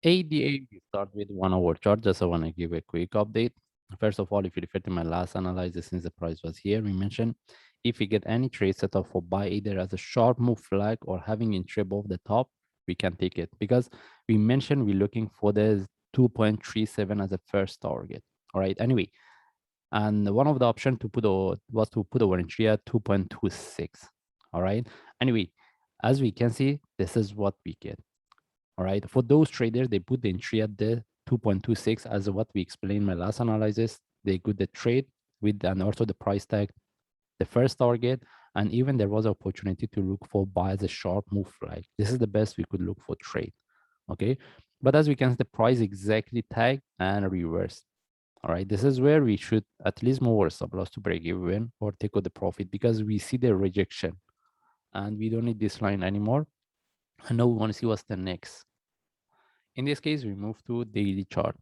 ADA, we start with 1 hour chart. Just I want to give a quick update. First of all, if you refer to my last analysis, since the price was here, we mentioned if we get any trade setup for buy either as a sharp move flag or having entry above the top, we can take it because we mentioned we're looking for the 2.37 as a first target. All right. Anyway, and one of the option to put was to put our entry at 2.26. All right. Anyway, as we can see, this is what we get. All right. For those traders, they put the entry at the 2.26 as what we explained in my last analysis. They got the trade with and also the price tag, the first target, and even there was opportunity to look for buy as a sharp move flag. This is the best we could look for trade. Okay. But as we can see, the price exactly tag and reverse. All right. This is where we should at least move our stop loss to break even or take out the profit because we see the rejection and we don't need this line anymore. And now we want to see what's the next. In this case, we move to daily chart.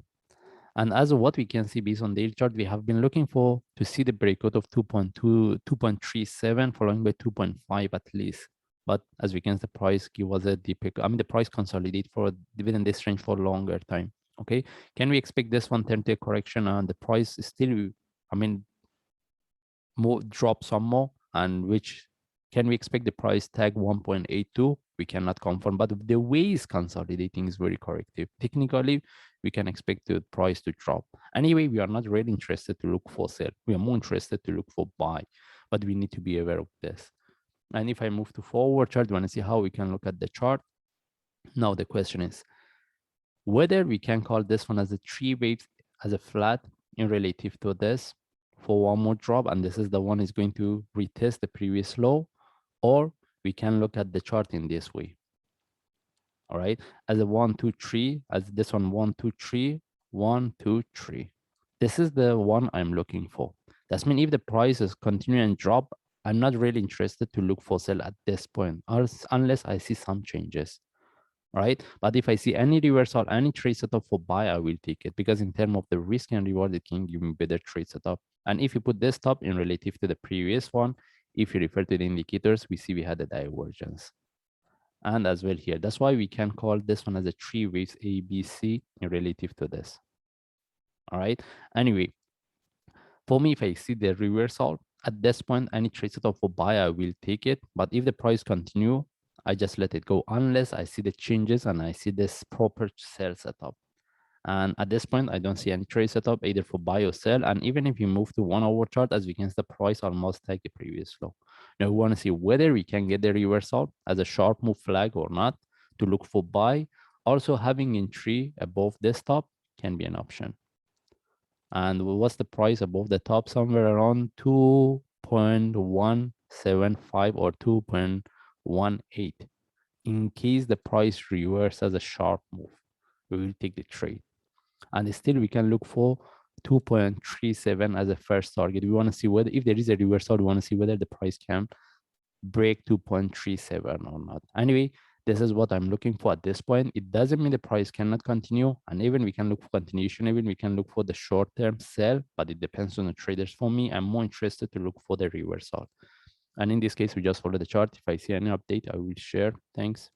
And as of what we can see based on daily chart, we have been looking for to see the breakout of 2.2, 2.37, following by 2.5 at least. But as we can see, the price give us a deep, I mean, the price consolidate for within this range for longer time. Okay. Can we expect this one to take correction and the price is still, I mean, more drop some more, and which can we expect the price tag 1.82? We cannot confirm, but the way is consolidating is very corrective. Technically, we can expect the price to drop. Anyway, we are not really interested to look for sell. We are more interested to look for buy, but we need to be aware of this. And if I move to forward chart, you want to see how we can look at the chart. Now the question is whether we can call this one as a 3 waves as a flat in relative to this for one more drop, and this is the one is going to retest the previous low, or we can look at the chart in this way. All right, as a 1 2 3, as this one 1 2 3 1 2 3. This is the one I'm looking for. That's mean if the price is continue and drop, I'm not really interested to look for sell at this point, unless I see some changes. Right? But if I see any reversal, any trade setup for buy, I will take it because in terms of the risk and reward, it can give me better trade setup. And if you put this top in relative to the previous one, if you refer to the indicators, we see we had a divergence. And as well here, that's why we can call this one as a 3 waves ABC in relative to this. All right. Anyway, for me, if I see the reversal at this point, any trade setup for buy, I will take it. But if the price continue, I just let it go unless I see the changes and I see this proper sell setup. And at this point, I don't see any trade setup either for buy or sell. And even if you move to 1 hour chart, as we can see, the price almost take the previous low. Now we want to see whether we can get the reversal as a sharp move flag or not to look for buy. Also having entry above this top can be an option. And what's the price above the top? Somewhere around 2.175 or 2.18. In case the price reverses as a sharp move, we will take the trade. And still we can look for 2.37 as a first target. We want to see whether if there is a reversal, we want to see whether the price can break 2.37 or not. Anyway, this is what I'm looking for at this point. It doesn't mean the price cannot continue. And even we can look for continuation, even we can look for the short-term sell, but it depends on the traders. For me, I'm more interested to look for the reversal. And in this case, we just follow the chart. If I see any update, I will share. Thanks.